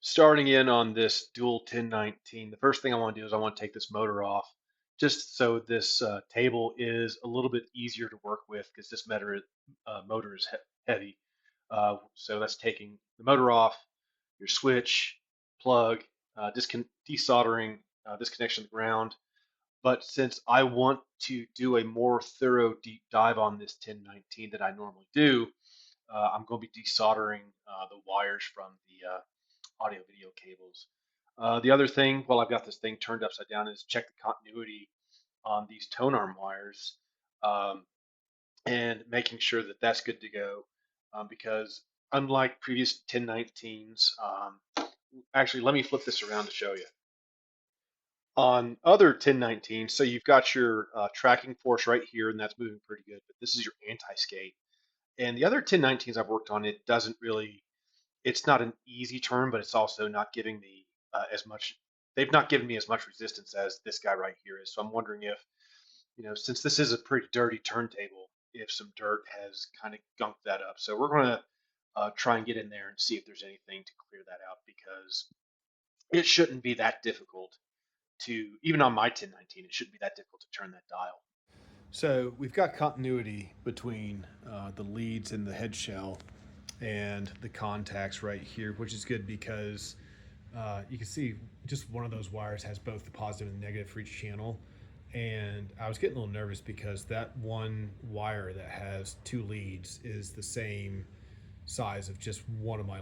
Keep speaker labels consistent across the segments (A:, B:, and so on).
A: starting in on this dual 1019, the first thing I want to do is I want to take this motor off just so this table is a little bit easier to work with because this motor is heavy. So that's taking the motor off, your switch, plug, desoldering this connection to the ground. But since I want to do a more thorough deep dive on this 1019 than I normally do, I'm going to be desoldering the wires from the audio video cables. The other thing, while I've got this thing turned upside down, is check the continuity on these tone arm wires, um, and making sure that that's good to go. Because unlike previous 1019s, actually, let me flip this around to show you. On other 1019s, so you've got your tracking force right here, and that's moving pretty good, but this is your anti-skate. And the other 1019s I've worked on, it doesn't really, it's not an easy turn, but it's also not giving me as much. They've not given me as much resistance as this guy right here is. So I'm wondering if, since this is a pretty dirty turntable, if some dirt has kind of gunked that up. So we're going to try and get in there and see if there's anything to clear that out because it shouldn't be that difficult to, even on my 1019, it shouldn't be that difficult to turn that dial.
B: So we've got continuity between the leads in the head shell and the contacts right here, which is good because you can see just one of those wires has both the positive and the negative for each channel. And I was getting a little nervous because that one wire that has two leads is the same size of just one of my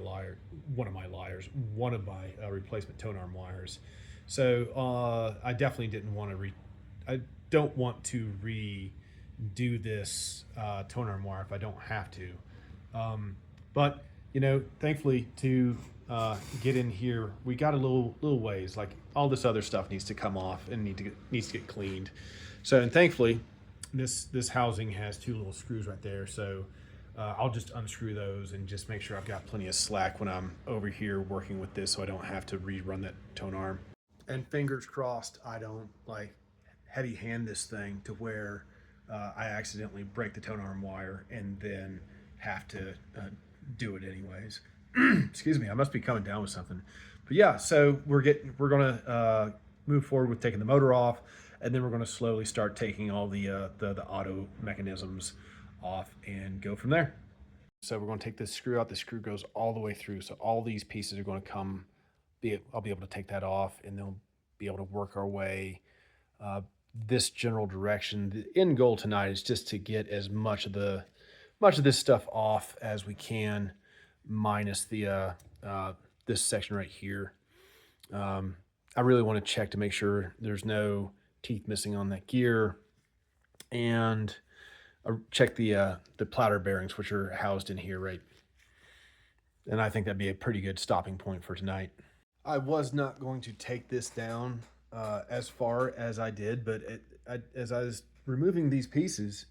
B: replacement tone arm wires. So I definitely didn't want to I don't want to redo this tone arm wire if I don't have to. But thankfully to get in here, we got a little ways. Like all this other stuff needs to come off and needs to get cleaned. So and thankfully, this housing has two little screws right there. So I'll just unscrew those and just make sure I've got plenty of slack when I'm over here working with this, so I don't have to rerun that tone arm. And fingers crossed, I don't like heavy hand this thing to where I accidentally break the tone arm wire and then have to do it anyways. Excuse me, I must be coming down with something. But yeah, so we're gonna move forward with taking the motor off, and then we're gonna slowly start taking all the auto mechanisms off and go from there. So we're gonna take this screw out. The screw goes all the way through, so all these pieces are gonna come. I'll be able to take that off, and then be able to work our way this general direction. The end goal tonight is just to get as much of this stuff off as we can, minus the this section right here. I really want to check to make sure there's no teeth missing on that gear, and check the platter bearings, which are housed in here, right? And I think that'd be a pretty good stopping point for tonight. I was not going to take this down as far as I did, but as I was removing these pieces,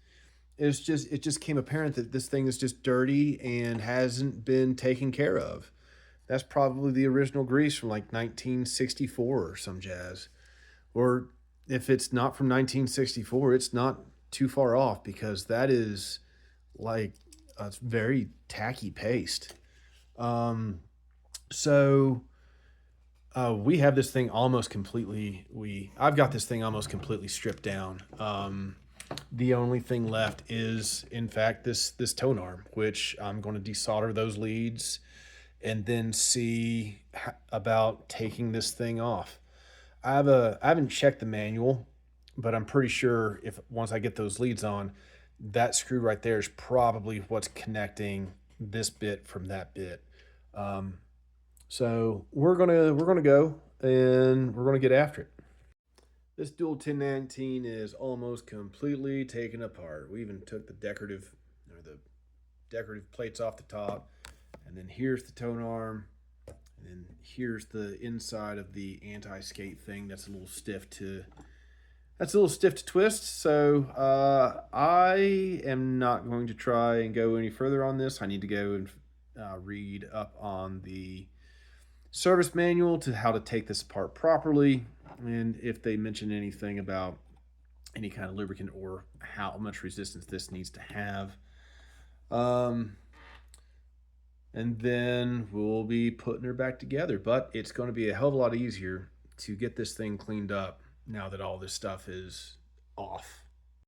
B: it just came apparent that this thing is just dirty and hasn't been taken care of. That's probably the original grease from like 1964 or some jazz. Or if it's not from 1964, it's not too far off because that is like a very tacky paste. So we have this thing almost completely. I've got this thing almost completely stripped down. The only thing left is, in fact, this tone arm, which I'm going to desolder those leads, and then see about taking this thing off. I haven't checked the manual, but I'm pretty sure if once I get those leads on, that screw right there is probably what's connecting this bit from that bit. So we're gonna go and we're gonna get after it. This dual 1019 is almost completely taken apart. We even took the decorative plates off the top, and then here's the tone arm, and then here's the inside of the anti-skate thing that's a little stiff to twist. So I am not going to try and go any further on this. I need to go and read up on the service manual to how to take this apart properly, and if they mention anything about any kind of lubricant or how much resistance this needs to have. And and then we'll be putting her back together. But it's going to be a hell of a lot easier to get this thing cleaned up now that all this stuff is off.